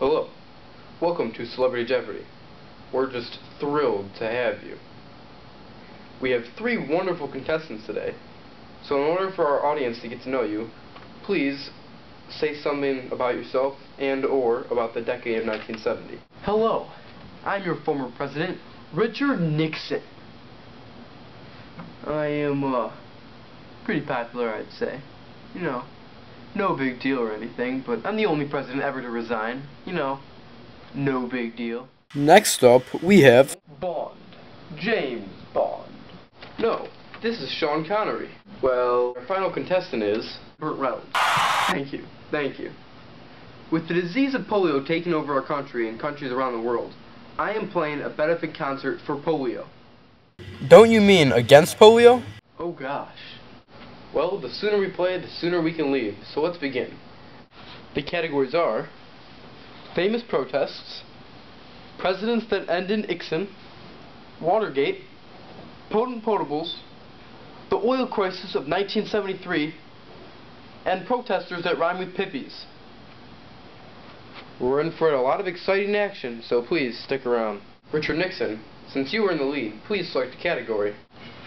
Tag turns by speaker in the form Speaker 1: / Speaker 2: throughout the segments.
Speaker 1: Hello, welcome to Celebrity Jeopardy. We're just thrilled to have you. We have 3 wonderful contestants today, so in order for our audience to get to know you, please say something about yourself and or about the decade of 1970.
Speaker 2: Hello, I'm your former president, Richard Nixon. I am, pretty popular, I'd say. You know, no big deal or anything, but I'm the only president ever to resign. You know, no big deal.
Speaker 3: Next up, we have
Speaker 2: Bond. James Bond.
Speaker 1: No, this is Sean Connery. Well, our final contestant is
Speaker 2: Burt Reynolds.
Speaker 1: Thank you, thank you. With the disease of polio taking over our country and countries around the world, I am playing a benefit concert for polio.
Speaker 3: Don't you mean against polio?
Speaker 1: Oh gosh. Well, the sooner we play, the sooner we can leave, so let's begin. The categories are famous protests, presidents that end in Ixon, Watergate, potent potables, the oil crisis of 1973, and protesters that rhyme with pippies. We're in for a lot of exciting action, so please stick around. Richard Nixon, since you were in the lead, please select a category.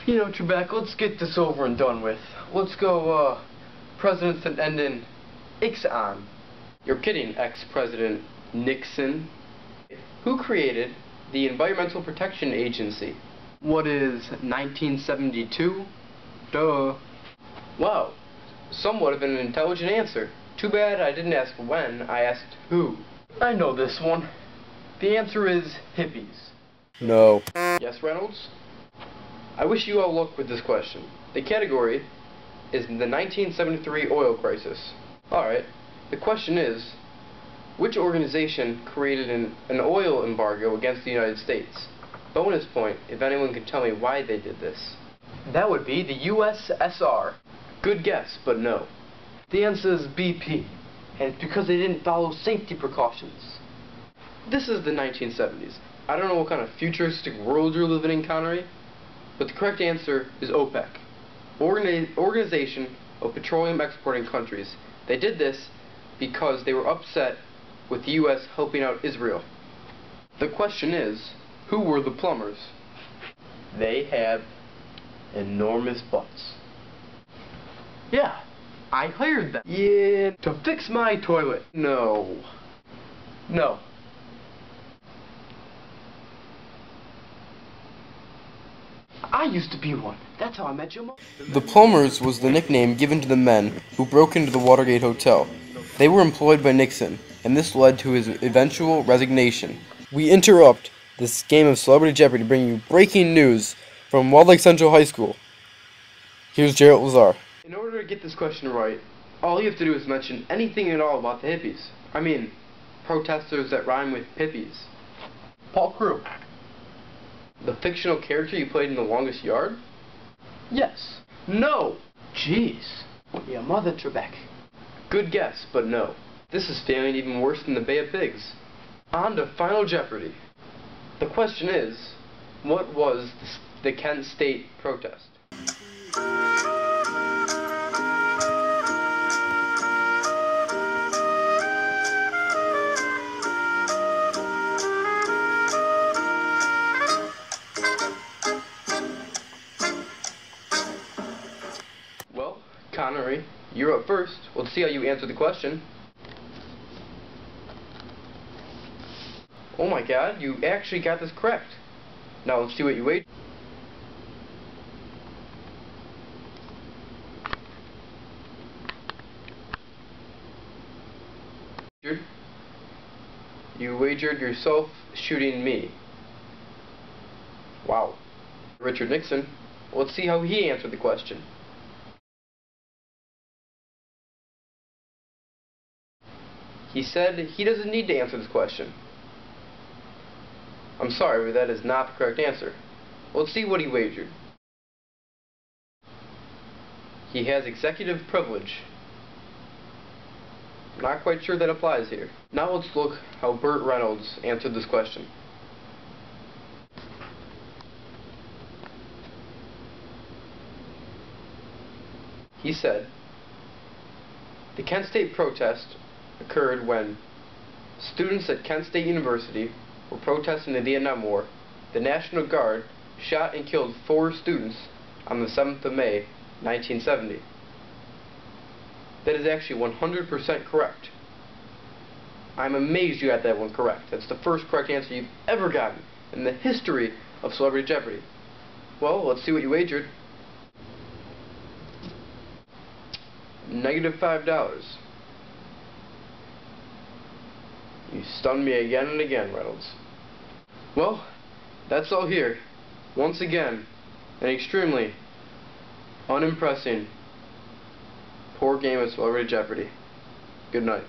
Speaker 2: You know, Trebek, let's get this over and done with. Let's go, presidents that end in Ixon.
Speaker 1: You're kidding, ex-President Nixon. Who created the Environmental Protection Agency?
Speaker 2: What is 1972? Duh.
Speaker 1: Wow, somewhat of an intelligent answer. Too bad I didn't ask when, I asked who.
Speaker 2: I know this one. The answer is hippies.
Speaker 3: No.
Speaker 1: Yes, Reynolds? I wish you all luck with this question. The category is the 1973 oil crisis. Alright, the question is, which organization created an oil embargo against the United States? Bonus point if anyone can tell me why they did this.
Speaker 2: That would be the USSR.
Speaker 1: Good guess, but no.
Speaker 2: The answer is BP, and it's because they didn't follow safety precautions.
Speaker 1: This is the 1970s. I don't know what kind of futuristic world you're living in, Connery, but the correct answer is OPEC, Organization of Petroleum Exporting Countries. They did this because they were upset with the U.S. helping out Israel. The question is, who were the plumbers?
Speaker 2: They have enormous butts. Yeah, I hired them.
Speaker 1: Yeah,
Speaker 2: To fix my toilet.
Speaker 1: no.
Speaker 2: No. I used to be one. That's how I met your mom.
Speaker 3: The Plumbers was the nickname given to the men who broke into the Watergate Hotel. They were employed by Nixon, and this led to his eventual resignation. We interrupt this game of Celebrity Jeopardy to bring you breaking news from Walled Lake Central High School. Here's Jarett Lazare.
Speaker 1: In order to get this question right, all you have to do is mention anything at all about the hippies. I mean, protesters that rhyme with pippies.
Speaker 2: Paul Crew.
Speaker 1: The fictional character you played in The Longest Yard?
Speaker 2: Yes.
Speaker 1: No!
Speaker 2: Jeez. Your mother, Trebek.
Speaker 1: Good guess, but no. This is failing even worse than the Bay of Pigs. On to Final Jeopardy. The question is, what was the Kent State protest? Well, Connery, you're up first. Let's see how you answer the question. Oh my god, you actually got this correct. Now let's see what you wagered. You wagered yourself shooting me. Wow. Richard Nixon. Let's see how he answered the question. He said he doesn't need to answer this question. I'm sorry, but that is not the correct answer. Let's see what he wagered. He has executive privilege. Not quite sure that applies here. Now let's look how Burt Reynolds answered this question. He said, the Kent State protest occurred when Students at Kent State University were protesting the Vietnam War. The National Guard shot and killed 4 students on the 7th of May, 1970. That is actually 100% correct. I'm amazed you got that one correct. That's the first correct answer you've ever gotten in the history of Celebrity Jeopardy. Well, let's see what you wagered. -$5. You stunned me again and again, Reynolds. Well, that's all here. Once again, an extremely unimpressing poor game of Celebrity Jeopardy. Good night.